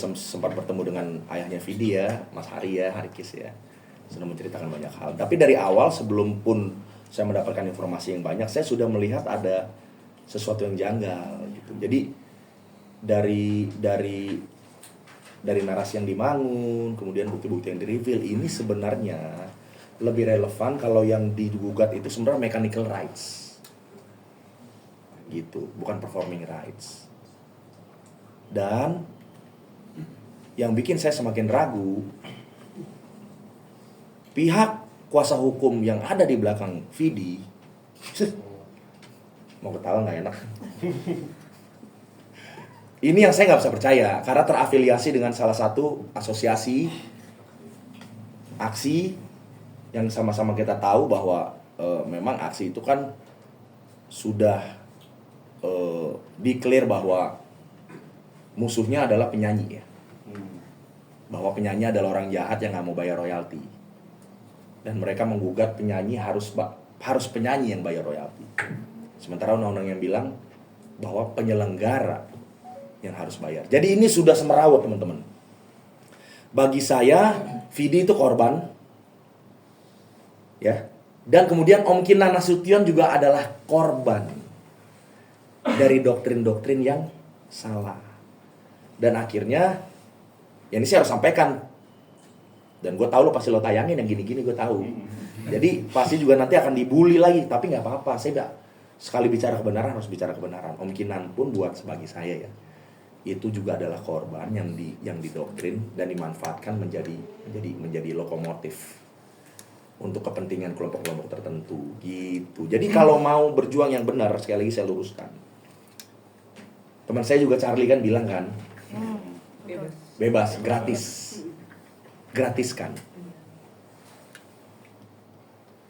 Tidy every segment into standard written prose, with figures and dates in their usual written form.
sempat bertemu dengan ayahnya Vidi ya, Mas Hari ya, Harikis ya, sudah menceritakan banyak hal. Tapi dari awal sebelum pun saya mendapatkan informasi yang banyak, saya sudah melihat ada sesuatu yang janggal gitu. Jadi dari narasi yang dibangun, kemudian bukti-bukti yang di-reveal, ini sebenarnya lebih relevan kalau yang digugat itu sebenarnya mechanical rights gitu, bukan performing rights. Dan yang bikin saya semakin ragu, pihak kuasa hukum yang ada di belakang Vidi, mau ketawa nggak enak. Ini yang saya nggak bisa percaya, karena terafiliasi dengan salah satu asosiasi aksi yang sama-sama kita tahu bahwa memang aksi itu kan sudah declare bahwa musuhnya adalah penyanyi ya. Bahwa penyanyi adalah orang jahat yang nggak mau bayar royalti, dan mereka menggugat penyanyi harus penyanyi yang bayar royalti. Sementara undang-undang yang bilang bahwa penyelenggara yang harus bayar. Jadi ini sudah semerawut teman-teman. Bagi saya, Vidi itu korban, ya. Dan kemudian Om Kinan Nasution juga adalah korban dari doktrin-doktrin yang salah. Dan akhirnya, ya ini saya harus sampaikan. Dan gue tahu lo pasti lo tayangin yang gini-gini, gue tahu. Jadi pasti juga nanti akan dibully lagi. Tapi gak apa-apa, saya gak sekali bicara kebenaran harus bicara kebenaran. Om Kinan pun buat sebagai saya ya, itu juga adalah korban yang didoktrin dan dimanfaatkan menjadi lokomotif untuk kepentingan kelompok-kelompok tertentu gitu. Jadi kalau mau berjuang yang benar, sekali lagi saya luruskan. Teman saya juga Charlie kan bilang kan, bebas, gratiskan.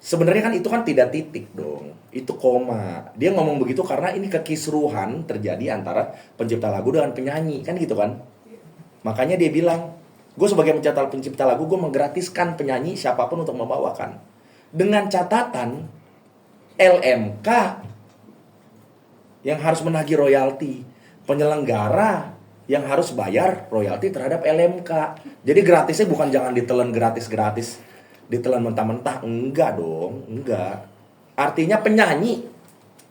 Sebenarnya kan itu kan tidak titik dong, itu koma. Dia ngomong begitu karena ini kekisruhan terjadi antara pencipta lagu dengan penyanyi, kan gitu kan. Makanya dia bilang, gue sebagai pencipta lagu, gue menggratiskan penyanyi siapapun untuk membawakan. Dengan catatan LMK yang harus menagih royalti, penyelenggara yang harus bayar royalti terhadap LMK. Jadi gratisnya bukan jangan ditelan gratis-gratis, ditelan mentah-mentah, enggak dong, enggak. Artinya penyanyi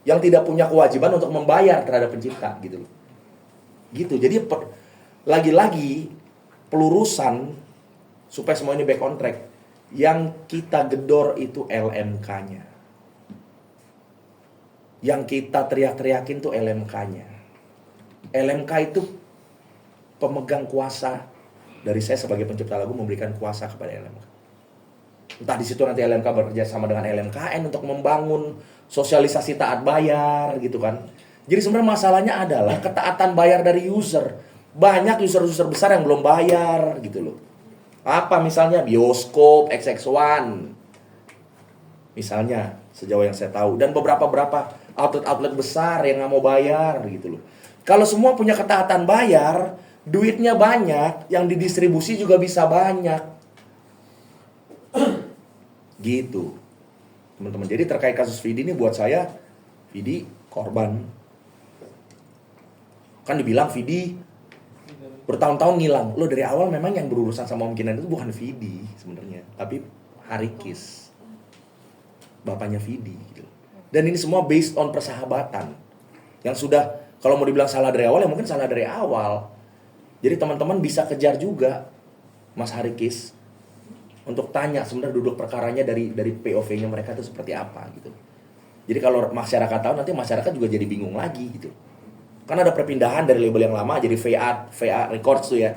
yang tidak punya kewajiban untuk membayar terhadap pencipta gitu. Gitu. Jadi lagi-lagi pelurusan supaya semua ini back on track. Yang kita gedor itu LMK-nya. Yang kita teriak-teriakin tuh LMK-nya. LMK itu pemegang kuasa. Dari saya sebagai pencipta lagu memberikan kuasa kepada LMK. Entah di situ nanti LMK bekerja sama dengan LMKN untuk membangun sosialisasi taat bayar gitu kan. Jadi sebenarnya masalahnya adalah ketaatan bayar dari user. Banyak user-user besar yang belum bayar gitu loh. Apa misalnya bioskop, XX1. Misalnya sejauh yang saya tahu. Dan beberapa outlet-outlet besar yang nggak mau bayar gitu loh. Kalau semua punya ketaatan bayar, duitnya banyak, yang didistribusi juga bisa banyak. Gitu teman-teman. Jadi terkait kasus Vidi ini buat saya, Vidi korban. Kan dibilang Vidi bertahun-tahun ngilang. Lo dari awal memang yang berurusan sama Om Kinan itu bukan Vidi sebenarnya, tapi Harikis, bapaknya Vidi gitu. Dan ini semua based on persahabatan yang sudah, kalau mau dibilang salah dari awal, ya mungkin salah dari awal. Jadi teman-teman bisa kejar juga Mas Harikis untuk tanya sebenarnya duduk perkaranya dari POV-nya mereka itu seperti apa gitu. Jadi kalau masyarakat tahu, nanti masyarakat juga jadi bingung lagi gitu. Kan ada perpindahan dari label yang lama jadi VA Records tuh ya.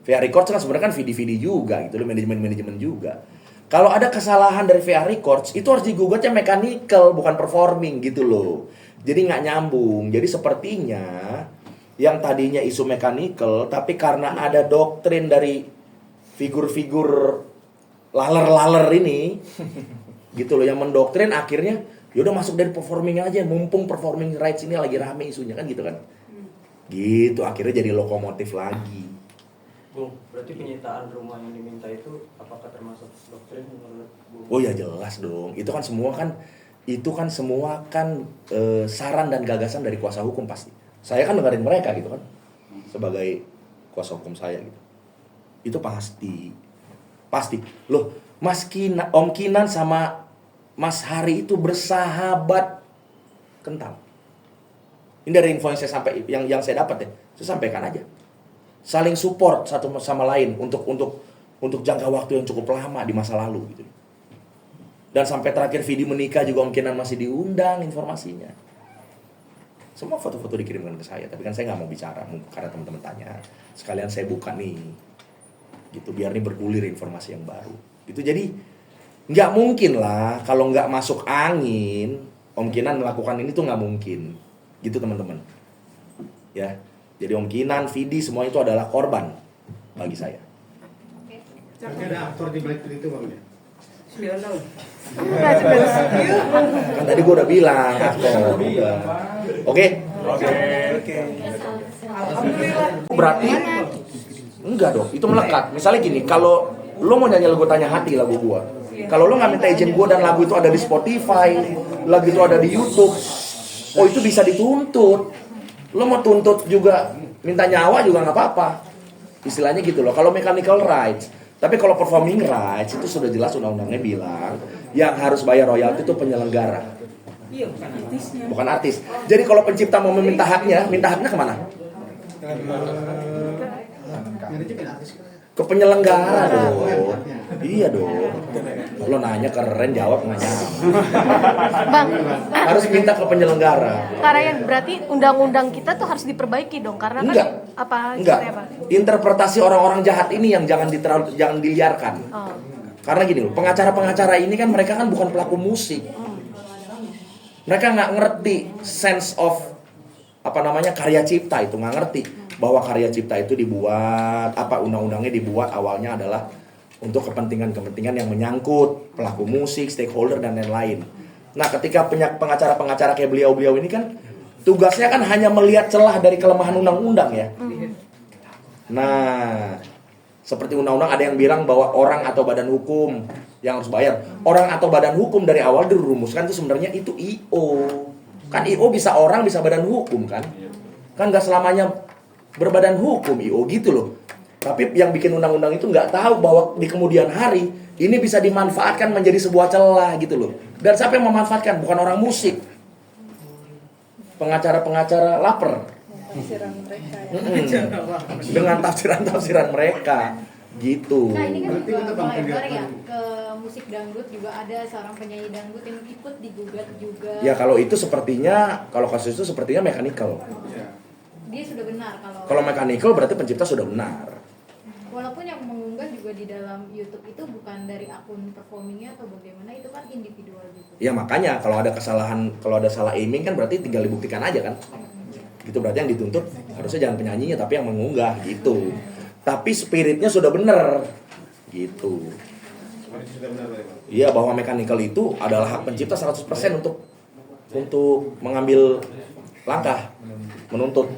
VA Records kan sebenarnya kan Vidi juga gitu loh, manajemen juga. Kalau ada kesalahan dari VA Records, itu harus digugatnya mechanical, bukan performing gitu loh. Jadi nggak nyambung. Jadi sepertinya yang tadinya isu mechanical, tapi karena ada doktrin dari figur-figur laler ini gitu loh yang mendoktrin, akhirnya yaudah masuk dari performing aja, mumpung performing rights ini lagi rame isunya kan gitu kan. Gitu akhirnya jadi lokomotif lagi. Bung, berarti penyitaan rumah yang diminta itu apakah termasuk doktrin menurut Bung? Oh ya jelas dong. Itu kan semua kan saran dan gagasan dari kuasa hukum pasti. Saya kan dengerin mereka gitu kan. Sebagai kuasa hukum saya gitu. Itu pasti. Loh, Om Kinan sama Mas Hari itu bersahabat kental. Ini dari info yang saya yang saya dapat ya. Saya sampaikan aja. Saling support satu sama lain untuk jangka waktu yang cukup lama di masa lalu gitu. Dan sampai terakhir Vidi menikah juga Om Kinan masih diundang informasinya. Semua foto-foto dikirimkan ke saya, tapi kan saya nggak mau bicara karena teman-teman tanya. Sekalian saya buka nih, gitu biar nih bergulir informasi yang baru. Gitu jadi nggak mungkin lah kalau nggak masuk angin Om Kinan melakukan ini tuh nggak mungkin, gitu teman-teman. Ya, jadi Om Kinan, Vidi semua itu adalah korban bagi saya. Tapi ada aktor di balik itu bang ya? Kan tadi gue udah bilang aktor. Oke. Berarti enggak dong, itu melekat. Misalnya gini, kalau lo mau nyanyi lagu Tanya Hati lagu gue, kalau lo nggak minta izin gue dan lagu itu ada di Spotify, lagu itu ada di YouTube, oh itu bisa dituntut. Lo mau tuntut juga, minta nyawa juga nggak apa-apa. Istilahnya gitu loh. Kalau mechanical rights. Tapi kalau performing rights itu sudah jelas undang-undangnya bilang yang harus bayar royalti itu penyelenggara. Iya, bukan artisnya. Bukan artis. Jadi kalau pencipta mau meminta haknya kemana? Ke penyelenggara dong. Iya dong. Lo nanya keren, jawab nggak nyampe. Bang, Harus minta ke penyelenggara. Karayan berarti undang-undang kita tuh harus diperbaiki dong karena kan Enggak. seperti apa? Interpretasi orang-orang jahat ini yang jangan diliarkan. Oh. Karena gini loh, pengacara-pengacara ini kan mereka kan bukan pelaku musik. Mereka nggak ngerti sense of karya cipta itu, nggak ngerti bahwa karya cipta itu dibuat undang-undangnya dibuat awalnya adalah untuk kepentingan-kepentingan yang menyangkut pelaku musik, stakeholder dan lain-lain. Nah, ketika pengacara-pengacara kayak beliau-beliau ini kan tugasnya kan hanya melihat celah dari kelemahan undang-undang ya. Nah, seperti undang-undang ada yang bilang bahwa orang atau badan hukum yang harus bayar. Orang atau badan hukum dari awal dirumuskan itu sebenarnya itu IO. Kan IO bisa orang, bisa badan hukum kan. Kan gak selamanya berbadan hukum IO gitu loh. Tapi yang bikin undang-undang itu nggak tahu bahwa di kemudian hari ini bisa dimanfaatkan menjadi sebuah celah gitu loh. Dan siapa yang memanfaatkan? Bukan orang musik. Pengacara-pengacara lapar. Tafsiran mereka Dengan tafsiran-tafsiran mereka gitu. Nah ini kan juga melebar ya ke musik dangdut, juga ada seorang penyanyi dangdut yang ikut digugat juga. Ya kalau itu sepertinya, kalau kasus itu sepertinya mechanical. Dia sudah benar Kalau mechanical berarti pencipta sudah benar. walaupun yang mengunggah juga di dalam YouTube itu bukan dari akun performingnya atau bagaimana, itu kan individual gitu. Ya makanya kalau ada kesalahan, kalau ada salah aiming kan berarti tinggal dibuktikan aja kan. Gitu berarti yang dituntut harusnya jangan penyanyinya tapi yang mengunggah gitu. Tapi spiritnya sudah benar gitu. Iya, bahwa mechanical itu adalah hak pencipta 100% untuk mengambil langkah menuntut.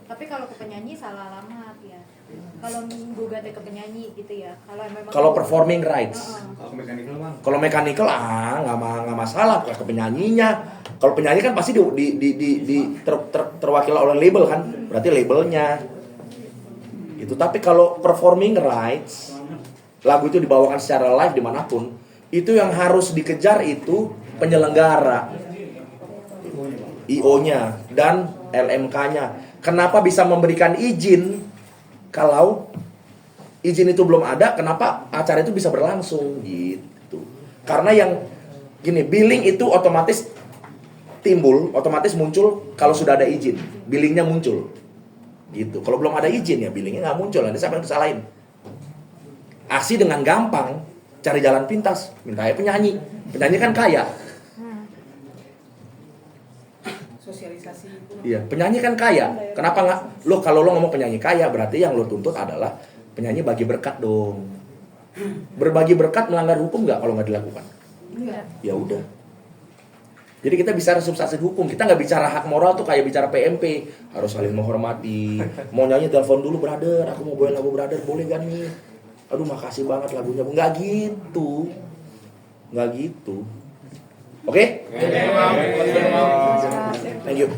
Tapi kalau ke penyanyi salah alamat ya. Kalau menggugatnya ke penyanyi gitu ya. Kalau performing rights. Kalau mechanical bang? Kalau mechanical nggak masalah ke penyanyinya. Kalau penyanyi kan pasti terwakil oleh label kan, berarti labelnya. Itu. Tapi kalau performing rights, lagu itu dibawakan secara live dimanapun, itu yang harus dikejar itu penyelenggara, IO-nya dan LMK-nya. Kenapa bisa memberikan izin kalau izin itu belum ada? Kenapa acara itu bisa berlangsung gitu? Karena yang gini, billing itu otomatis muncul kalau sudah ada izin, billingnya muncul gitu. Kalau belum ada izin ya billingnya nggak muncul. Nanti siapa yang disalahin? Aksi dengan gampang, cari jalan pintas, minta aja penyanyi kan kaya. sosialisasi itu. Iya, penyanyi kan kaya. Kenapa nggak? Kalau lo ngomong penyanyi kaya, berarti yang lo tuntut adalah penyanyi bagi berkat dong. Berbagi berkat melanggar hukum nggak kalau nggak dilakukan? Enggak. Ya udah. Jadi kita bicara substansi hukum, kita nggak bicara hak moral tuh kayak bicara PMP, harus saling menghormati. Mau nyanyi telepon dulu, brother, aku mau bawain lagu brother, boleh gak nih? Aduh makasih banget lagunya, nggak gitu. Oke? Thank you.